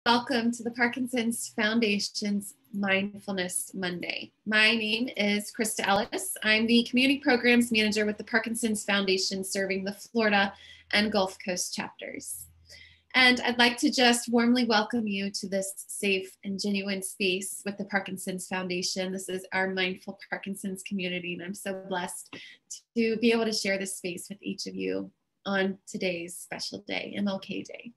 welcome to the Parkinson's Foundation's Mindfulness Monday. My name is Crista Ellis. I'm the Community Programs Manager with the Parkinson's Foundation, serving the Florida and Gulf Coast chapters. And I'd like to just warmly welcome you to this safe and genuine space with the Parkinson's Foundation. This is our Mindful Parkinson's community, and I'm so blessed to be able to share this space with each of you on today's special day, MLK Day.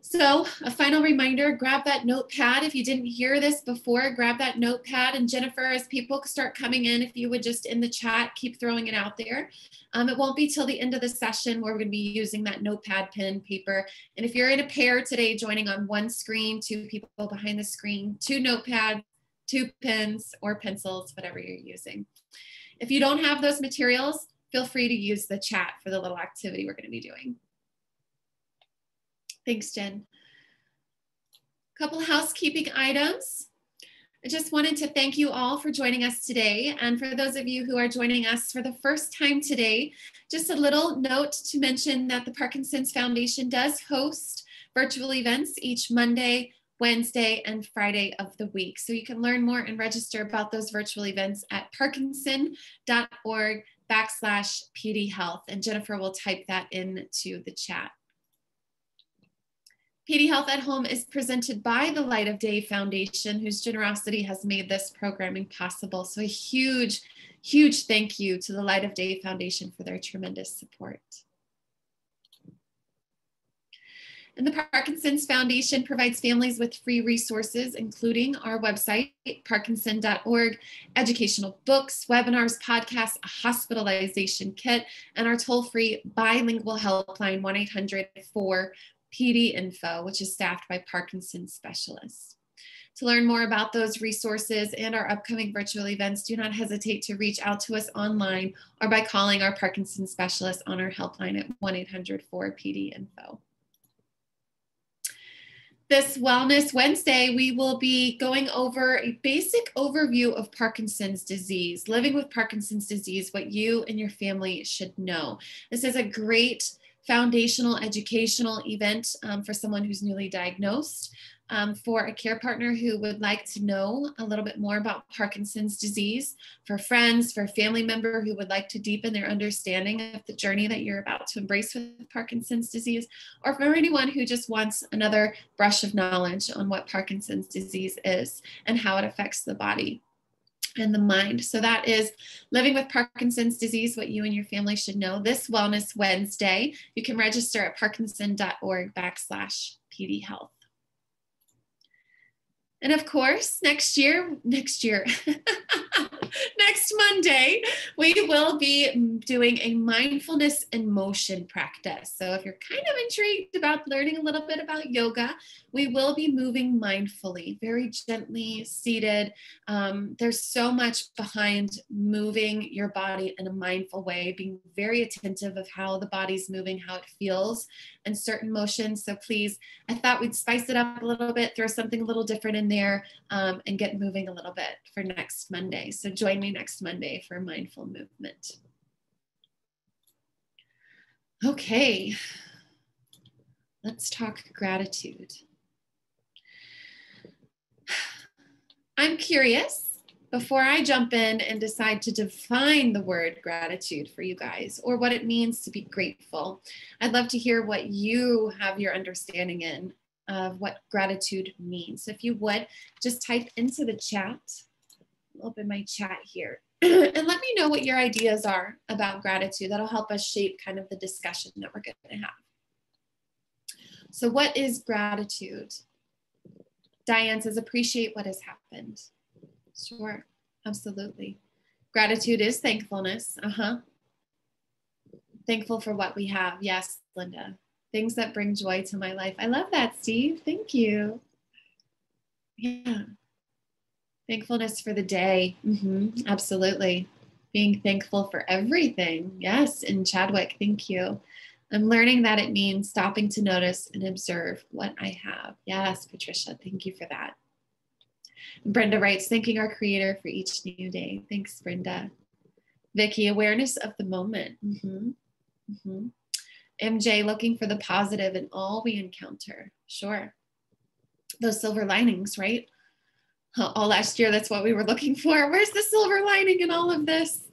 So a final reminder, grab that notepad. If you didn't hear this before, grab that notepad. And Jennifer, as people start coming in, if you would just in the chat, keep throwing it out there. It won't be till the end of the session where we're gonna be using that notepad, pen, paper. And if you're in a pair today, joining on one screen, two people behind the screen, two notepads, two pens or pencils, whatever you're using. If you don't have those materials, feel free to use the chat for the little activity we're gonna be doing. Thanks, Jen. A couple housekeeping items. I just wanted to thank you all for joining us today. And for those of you who are joining us for the first time today, just a little note to mention that the Parkinson's Foundation does host virtual events each Monday, Wednesday, and Friday of the week. So you can learn more and register about those virtual events at parkinson.org/PD Health. And Jennifer will type that into the chat. PD Health at Home is presented by the Light of Day Foundation, whose generosity has made this programming possible. So a huge, huge thank you to the Light of Day Foundation for their tremendous support. And the Parkinson's Foundation provides families with free resources, including our website, parkinson.org, educational books, webinars, podcasts, a hospitalization kit, and our toll-free bilingual helpline, 1-800-4PD Info, which is staffed by Parkinson's specialists. To learn more about those resources and our upcoming virtual events, do not hesitate to reach out to us online or by calling our Parkinson's specialist on our helpline at 1-800-4PD Info. This Wellness Wednesday, we will be going over a basic overview of Parkinson's disease, living with Parkinson's disease, what you and your family should know. This is a great foundational educational event for someone who's newly diagnosed, for a care partner who would like to know a little bit more about Parkinson's disease, for friends, for a family member who would like to deepen their understanding of the journey that you're about to embrace with Parkinson's disease, or for anyone who just wants another brush of knowledge on what Parkinson's disease is and how it affects the body and the mind. So that is Living with Parkinson's Disease, what you and your family should know, this Wellness Wednesday. You can register at parkinson.org/PD Health. And of course, next Monday, we will be doing a mindfulness in motion practice. So if you're kind of intrigued about learning a little bit about yoga, we will be moving mindfully, very gently seated. There's so much behind moving your body in a mindful way, being very attentive of how the body's moving, how it feels, and certain motions. So please, I thought we'd spice it up a little bit, throw something a little different in there, and get moving a little bit for next Monday. So join me next Monday for mindful movement. Okay, let's talk gratitude. I'm curious, before I jump in and decide to define the word gratitude for you guys, or what it means to be grateful, I'd love to hear what you have your understanding in of what gratitude means. So if you would, just type into the chat. I'll open my chat here. And let me know what your ideas are about gratitude. That'll help us shape kind of the discussion that we're going to have. So what is gratitude? Diane says, appreciate what has happened. Sure, absolutely. Gratitude is thankfulness. Thankful for what we have. Yes, Linda. Things that bring joy to my life. I love that, Steve. Thank you. Yeah. Thankfulness for the day. Absolutely. Being thankful for everything. Yes, and Chadwick, thank you. I'm learning that it means stopping to notice and observe what I have. Yes, Patricia, thank you for that. And Brenda writes, thanking our Creator for each new day. Thanks, Brenda. Vicki, awareness of the moment. MJ, looking for the positive in all we encounter. Sure. Those silver linings, right? All last year, that's what we were looking for. Where's the silver lining in all of this?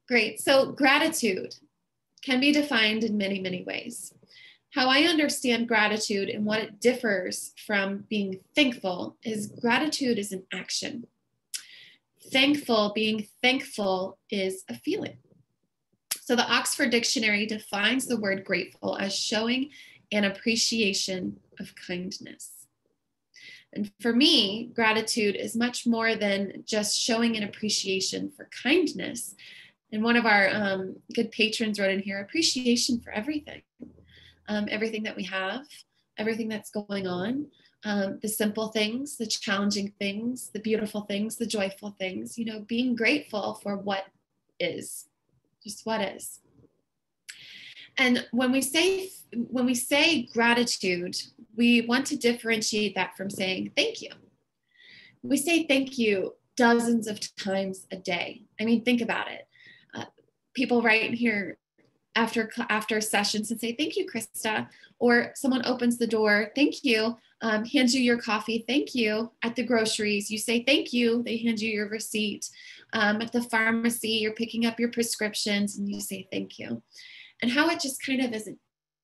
Great. So gratitude can be defined in many, many ways. How I understand gratitude and what it differs from being thankful is gratitude is an action. Being thankful is a feeling. So the Oxford Dictionary defines the word grateful as showing an appreciation of kindness. And for me, gratitude is much more than just showing an appreciation for kindness. And one of our good patrons wrote in here, appreciation for everything. Everything that we have, everything that's going on, the simple things, the challenging things, the beautiful things, the joyful things, being grateful for what is, just what is. And when we say gratitude, we want to differentiate that from saying thank you. We say thank you dozens of times a day. I mean, think about it. People write here after sessions and say, thank you, Crista, or someone opens the door, thank you, hands you your coffee, thank you. At the groceries, you say, thank you, they hand you your receipt. At the pharmacy, you're picking up your prescriptions and you say, thank you. And how it just kind of is an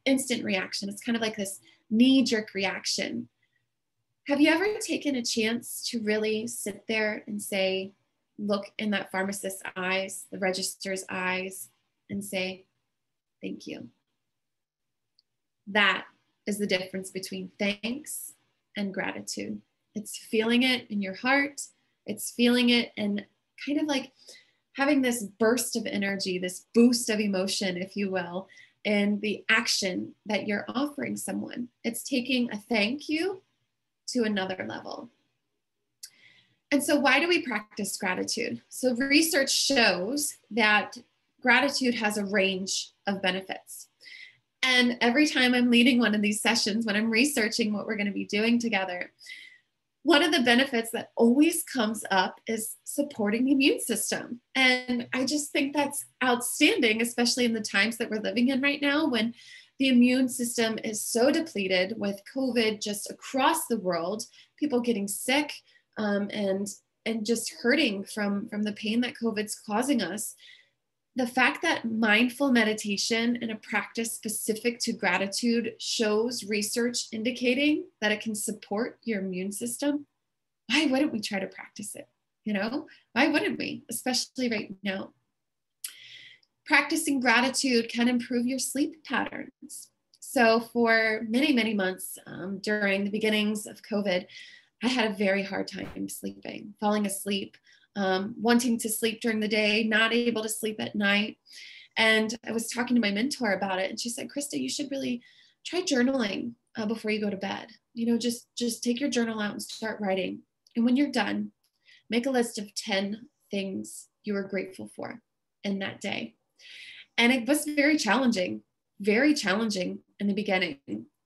instant reaction. It's kind of like this knee-jerk reaction. Have you ever taken a chance to really sit there and say, look in that pharmacist's eyes, the register's eyes, and say, thank you? That is the difference between thanks and gratitude. It's feeling it in your heart. It's feeling it and kind of like having this burst of energy, this boost of emotion, if you will, in the action that you're offering someone. It's taking a thank you to another level. And so why do we practice gratitude? So research shows that gratitude has a range of benefits. And every time I'm leading one of these sessions, when I'm researching what we're going to be doing together, one of the benefits that always comes up is supporting the immune system. And I just think that's outstanding, especially in the times that we're living in right now, when the immune system is so depleted with COVID just across the world, people getting sick and just hurting from the pain that COVID's causing us. The fact that mindful meditation and a practice specific to gratitude shows research indicating that it can support your immune system, why wouldn't we try to practice it? Why wouldn't we, especially right now? Practicing gratitude can improve your sleep patterns. So for many, many months during the beginnings of COVID, I had a very hard time sleeping, falling asleep. Wanting to sleep during the day, not able to sleep at night. And I was talking to my mentor about it. And she said, Crista, you should really try journaling before you go to bed. Just take your journal out and start writing. And when you're done, make a list of 10 things you were grateful for in that day. And it was very challenging in the beginning.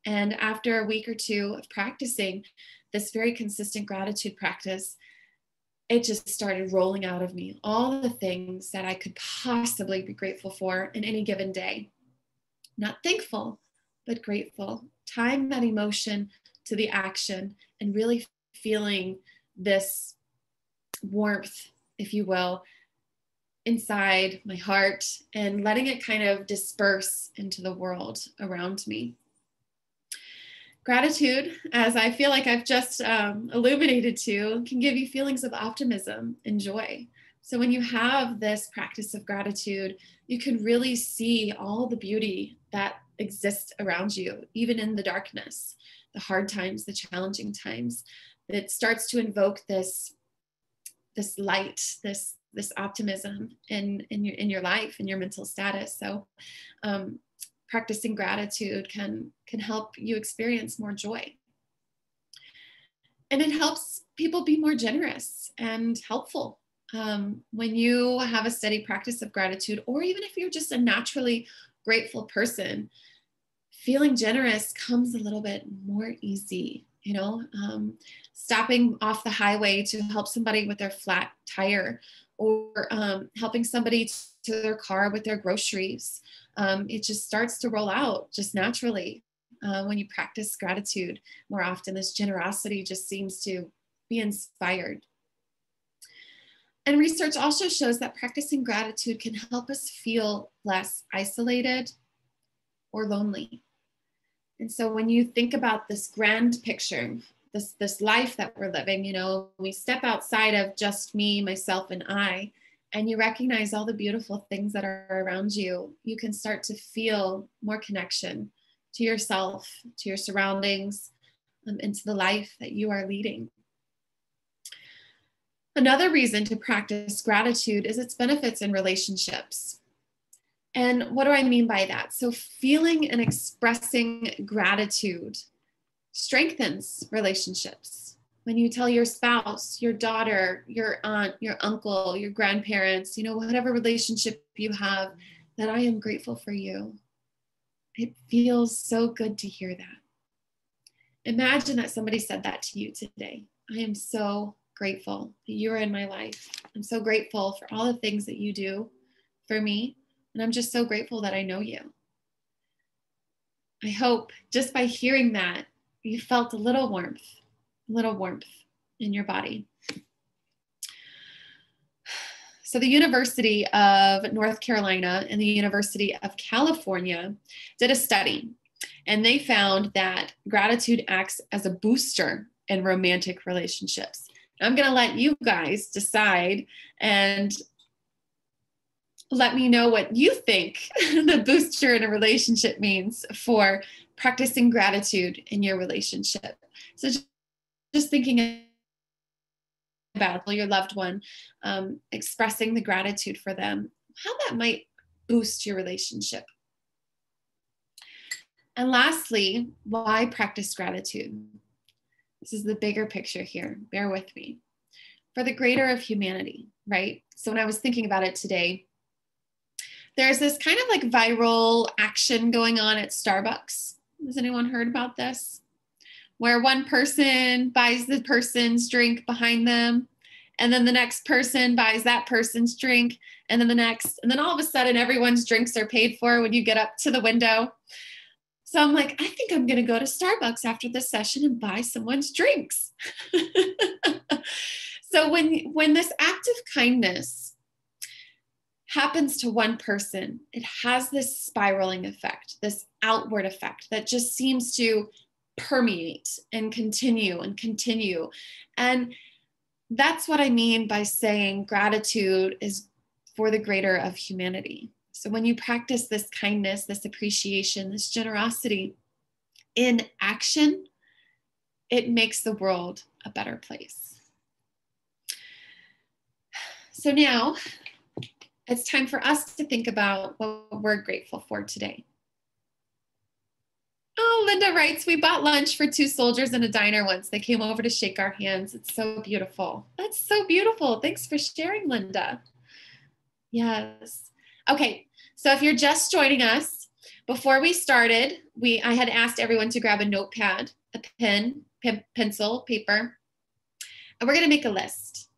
And after a week or two of practicing this very consistent gratitude practice, it just started rolling out of me, all the things that I could possibly be grateful for in any given day. Not thankful, but grateful. Tying that emotion to the action and really feeling this warmth, if you will, inside my heart and letting it kind of disperse into the world around me. Gratitude, as I feel like I've just illuminated to, can give you feelings of optimism and joy. So when you have this practice of gratitude, you can really see all the beauty that exists around you, even in the darkness, the hard times, the challenging times. It starts to invoke this light, this optimism in your life, in your mental status. So practicing gratitude can help you experience more joy. And it helps people be more generous and helpful. When you have a steady practice of gratitude, or even if you're just a naturally grateful person, feeling generous comes a little bit more easy. Stopping off the highway to help somebody with their flat tire, or helping somebody to their car with their groceries. It just starts to roll out just naturally when you practice gratitude more often. This generosity just seems to be inspired. And research also shows that practicing gratitude can help us feel less isolated or lonely. And so when you think about this grand picture, this life that we're living, you know, we step outside of just me, myself, and I, and you recognize all the beautiful things that are around you, you can start to feel more connection to yourself, to your surroundings, and to the life that you are leading. Another reason to practice gratitude is its benefits in relationships. And what do I mean by that? So feeling and expressing gratitude strengthens relationships. When you tell your spouse, your daughter, your aunt, your uncle, your grandparents, you know, whatever relationship you have, that I am grateful for you. It feels so good to hear that. Imagine that somebody said that to you today. I am so grateful that you are in my life. I'm so grateful for all the things that you do for me. And I'm just so grateful that I know you. I hope just by hearing that, you felt a little warmth in your body. So the University of North Carolina and the University of California did a study, and they found that gratitude acts as a booster in romantic relationships. I'm going to let you guys decide and let me know what you think the booster in a relationship means for practicing gratitude in your relationship. So just thinking about your loved one, expressing the gratitude for them, how that might boost your relationship. And lastly, why practice gratitude? This is the bigger picture here. Bear with me. For the greater of humanity, right? So when I was thinking about it today, there's this kind of like viral action going on at Starbucks. Has anyone heard about this? Where one person buys the person's drink behind them, and then the next person buys that person's drink, and then the next, and then all of a sudden everyone's drinks are paid for when you get up to the window. So I'm like, I think I'm going to go to Starbucks after this session and buy someone's drinks. So when this act of kindness happens to one person, it has this spiraling effect, this outward effect that just seems to permeate and continue and continue. And that's what I mean by saying gratitude is for the greater of humanity. So when you practice this kindness, this appreciation, this generosity in action, it makes the world a better place. So now it's time for us to think about what we're grateful for today. Oh, Linda writes, we bought lunch for 2 soldiers in a diner once. They came over to shake our hands. It's so beautiful. That's so beautiful. Thanks for sharing, Linda. Yes. Okay, so if you're just joining us, before we started, I had asked everyone to grab a notepad, a pen, pencil, paper, and we're going to make a list.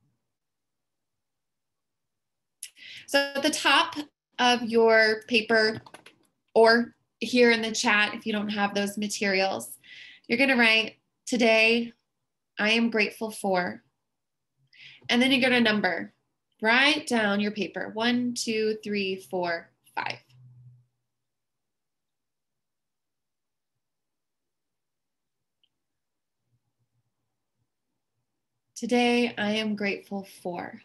So at the top of your paper, or here in the chat, if you don't have those materials, you're going to write, today, I am grateful for, and then you're going to number. Write down your paper, 1, 2, 3, 4, 5. Today, I am grateful for.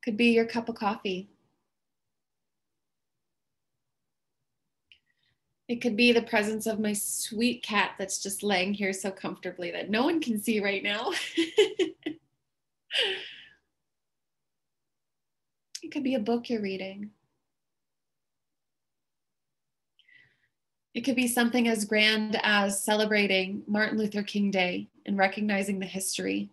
Could be your cup of coffee. It could be the presence of my sweet cat that's just laying here so comfortably that no one can see right now. It could be a book you're reading. It could be something as grand as celebrating Martin Luther King Day and recognizing the history.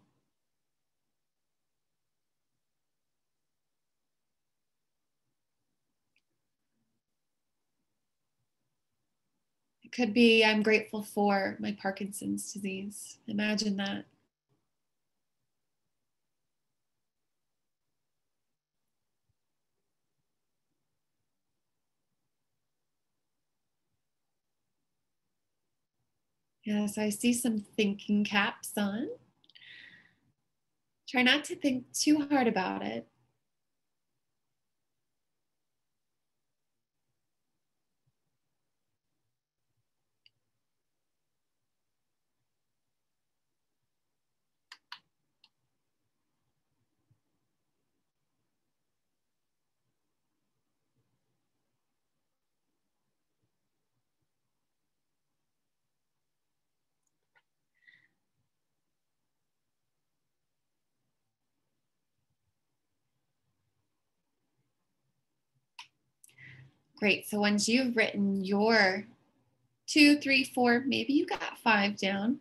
It could be, I'm grateful for my Parkinson's disease. Imagine that. Yes, I see some thinking caps on. Try not to think too hard about it. Great. So once you've written your 2, 3, 4, maybe you got 5 down.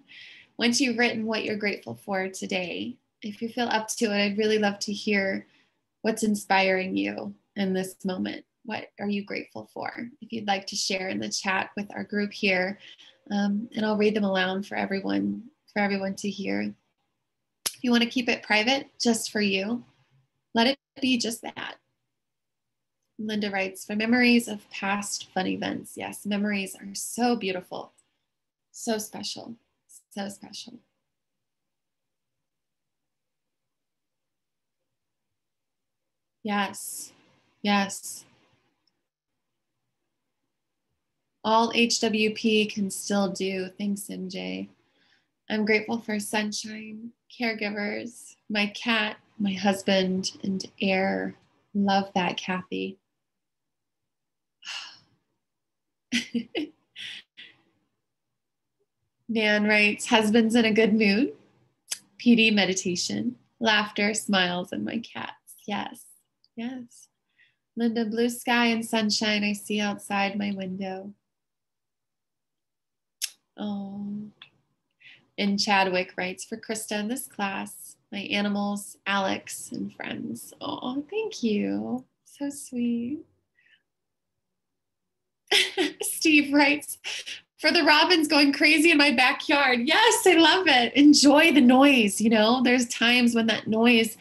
Once you've written what you're grateful for today, if you feel up to it, I'd really love to hear what's inspiring you in this moment. What are you grateful for? If you'd like to share in the chat with our group here, and I'll read them aloud for everyone to hear. If you want to keep it private, just for you, let it be just that. Linda writes, for memories of past fun events. Yes, memories are so beautiful, so special, so special. Yes, yes. All HWP can still do. Thanks, MJ. I'm grateful for sunshine, caregivers, my cat, my husband, and air. Love that, Kathy. Nan writes, husband's in a good mood. PD meditation, laughter, smiles, and my cats. Yes, yes. Linda, blue sky and sunshine I see outside my window. Oh. And Chadwick writes, for Crista in this class, my animals, Alex, and friends. Oh, thank you. So sweet. Steve writes, for the robins going crazy in my backyard. Yes, I love it. Enjoy the noise. You know, there's times when that noise,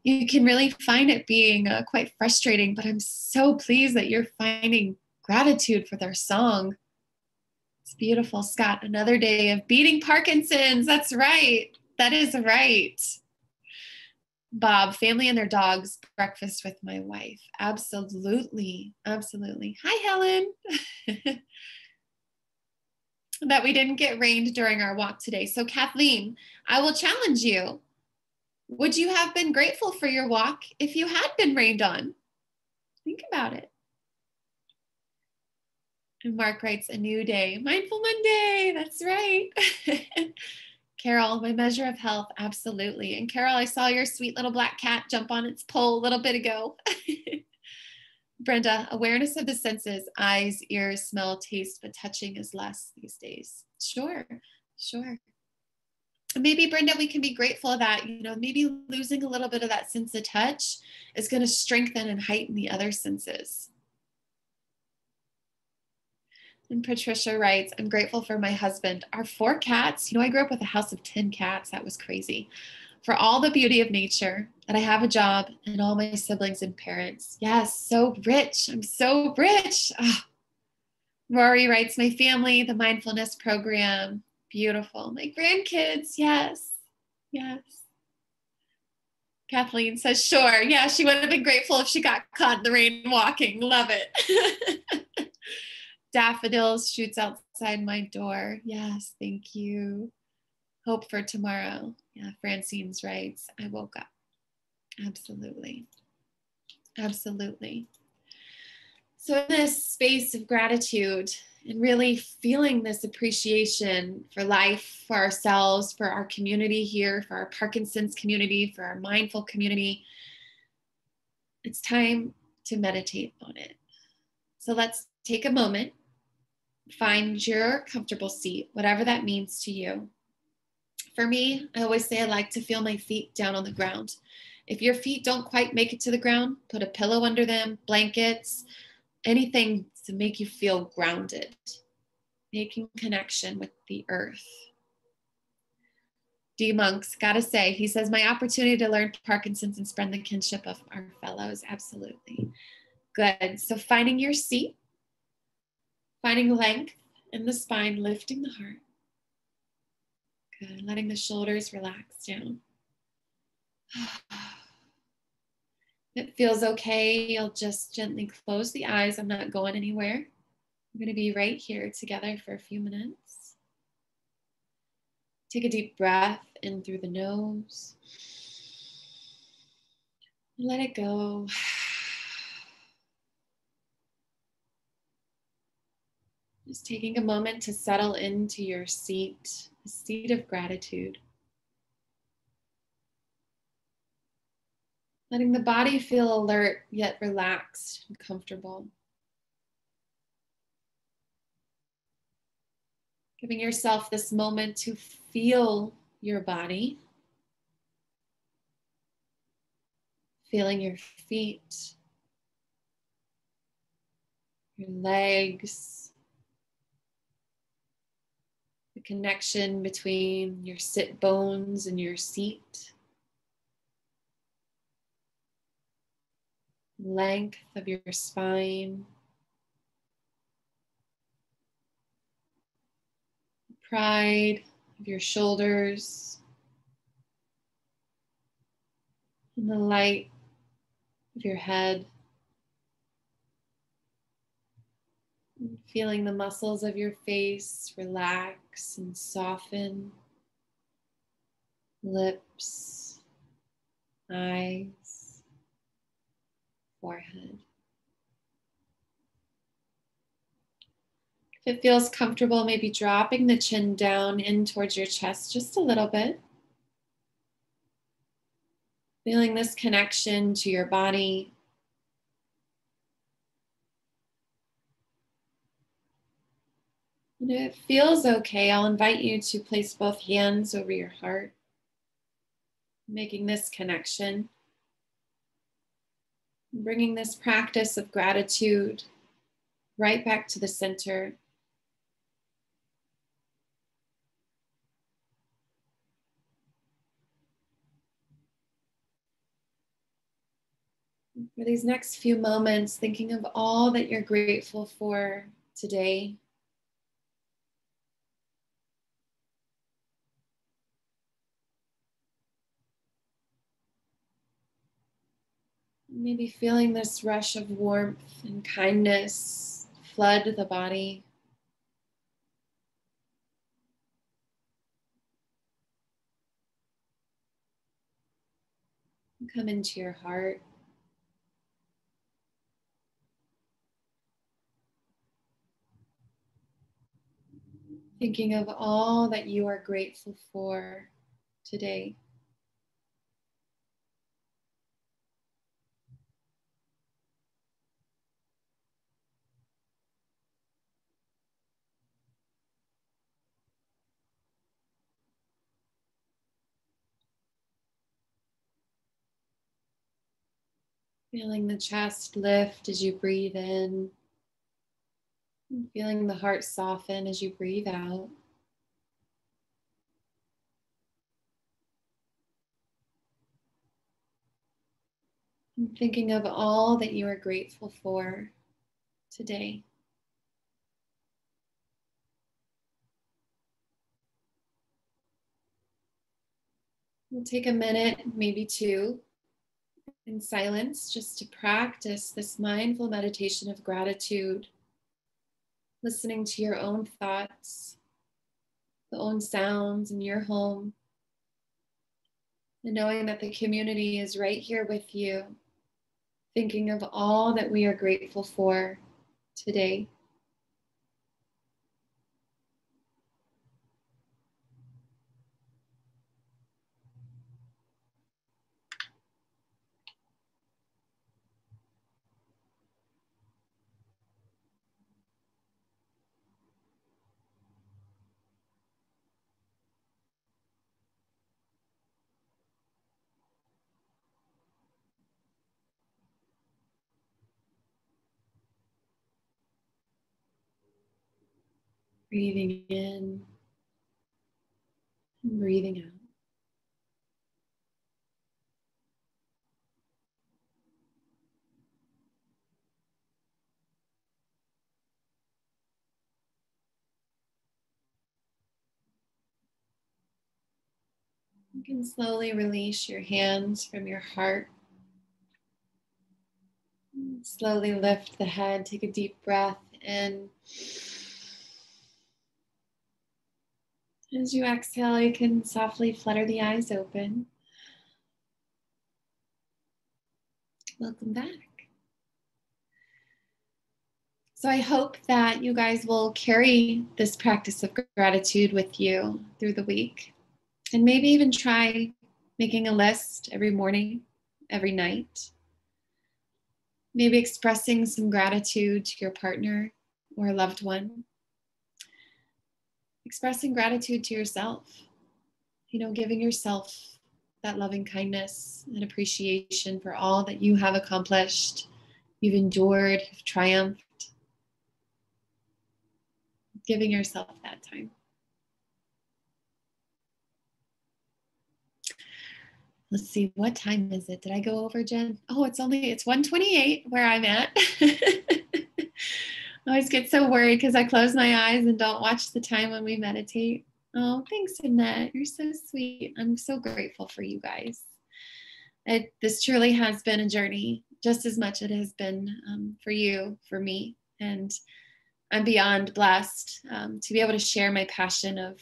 you can really find it being quite frustrating, but I'm so pleased that you're finding gratitude for their song. It's beautiful. Scott, another day of beating Parkinson's. That's right. That is right. Bob, family and their dogs, breakfast with my wife. Absolutely. Absolutely. Hi, Helen. That we didn't get rained during our walk today. So, Kathleen, I will challenge you. Would you have been grateful for your walk if you had been rained on? Think about it. And Mark writes, a new day. Mindful Monday. That's right. Carol, my measure of health. Absolutely. And Carol, I saw your sweet little black cat jump on its pole a little bit ago. Brenda, awareness of the senses, eyes, ears, smell, taste, but touching is less these days. Sure, sure. Maybe, Brenda, we can be grateful that, you know, maybe losing a little bit of that sense of touch is going to strengthen and heighten the other senses. And Patricia writes, I'm grateful for my husband. Our 4 cats, you know, I grew up with a house of 10 cats. That was crazy. For all the beauty of nature, that I have a job, and all my siblings and parents. Yes, so rich. I'm so rich. Oh. Rory writes, my family, the mindfulness program. Beautiful. My grandkids. Yes, yes. Kathleen says, sure. Yeah, she would have been grateful if she got caught in the rain walking. Love it. Daffodils shoots outside my door. Yes, thank you. Hope for tomorrow. Yeah, Francine's writes, I woke up. Absolutely. Absolutely. So in this space of gratitude and really feeling this appreciation for life, for ourselves, for our community here, for our Parkinson's community, for our mindful community, it's time to meditate on it. So let's take a moment, find your comfortable seat, whatever that means to you. For me, I always say I like to feel my feet down on the ground. If your feet don't quite make it to the ground, put a pillow under them, blankets, anything to make you feel grounded, making connection with the earth. D. Monk's gotta say, he says, my opportunity to learn Parkinson's and spread the kinship of our fellows. Absolutely. Good. So finding your seat, finding length in the spine, lifting the heart. Good. Letting the shoulders relax down. If it feels okay, you'll just gently close the eyes. I'm not going anywhere. We're going to be right here together for a few minutes. Take a deep breath in through the nose. Let it go. Just taking a moment to settle into your seat, a seat of gratitude. Letting the body feel alert yet relaxed and comfortable. Giving yourself this moment to feel your body. Feeling your feet, your legs, the connection between your sit bones and your seat, length of your spine, pride of your shoulders, and the light of your head. And feeling the muscles of your face relax and soften, lips, eyes, forehead. If it feels comfortable, maybe dropping the chin down in towards your chest just a little bit. Feeling this connection to your body. And if it feels okay, I'll invite you to place both hands over your heart, making this connection. Bringing this practice of gratitude right back to the center. For these next few moments, thinking of all that you're grateful for today. Maybe feeling this rush of warmth and kindness flood the body. Come into your heart. Thinking of all that you are grateful for today. Feeling the chest lift as you breathe in. And feeling the heart soften as you breathe out. And thinking of all that you are grateful for today. We'll take a minute, maybe two, in silence just to practice this mindful meditation of gratitude, listening to your own thoughts, the own sounds in your home, and knowing that the community is right here with you, thinking of all that we are grateful for today. Breathing in and breathing out. You can slowly release your hands from your heart. Slowly lift the head, take a deep breath in. As you exhale, you can softly flutter the eyes open. Welcome back. So I hope that you guys will carry this practice of gratitude with you through the week, and maybe even try making a list every morning, every night. Maybe expressing some gratitude to your partner or a loved one. Expressing gratitude to yourself, giving yourself that loving kindness and appreciation for all that you have accomplished, you've endured, you've triumphed. Giving yourself that time. Let's see, what time is it? Did I go over, Jen? Oh, it's 1:28 where I'm at. I always get so worried because I close my eyes and don't watch the time when we meditate. Oh, thanks, Annette. You're so sweet. I'm so grateful for you guys. This truly has been a journey, just as much as it has been for you, for me. And I'm beyond blessed to be able to share my passion of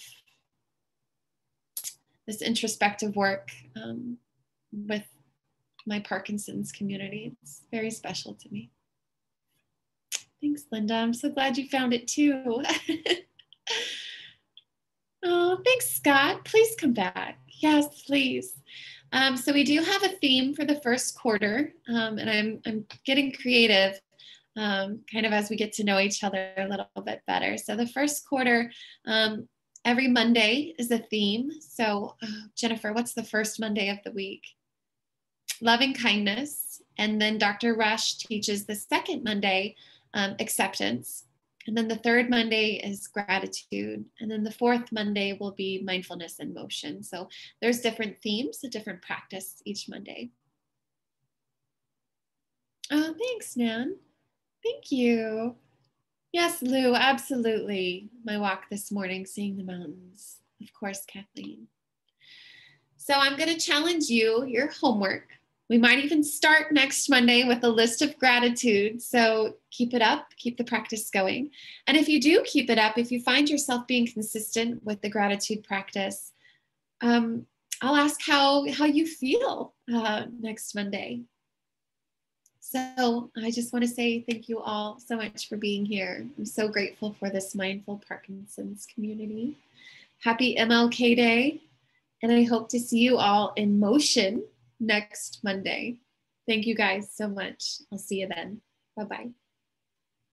this introspective work with my Parkinson's community. It's very special to me. Thanks, Linda. I'm so glad you found it too. Oh, thanks, Scott. Please come back. Yes, please. So we do have a theme for the first quarter, and I'm getting creative kind of as we get to know each other a little bit better. So the first quarter, every Monday is a theme. So Jennifer, what's the first Monday of the week? Loving kindness. And then Dr. Rush teaches the second Monday, acceptance. And then the third Monday is gratitude. And then the fourth Monday will be mindfulness and motion. So there's different themes, a different practice each Monday. Oh, thanks, Nan. Thank you. Yes, Lou, absolutely. My walk this morning, seeing the mountains. Of course, Kathleen. So I'm going to challenge you, your homework. We might even start next Monday with a list of gratitude. So keep it up, keep the practice going. And if you do keep it up, if you find yourself being consistent with the gratitude practice, I'll ask how you feel next Monday. So I just want to say thank you all so much for being here. I'm so grateful for this mindful Parkinson's community. Happy MLK Day. And I hope to see you all in motion next Monday. Thank you guys so much. I'll see you then. Bye-bye.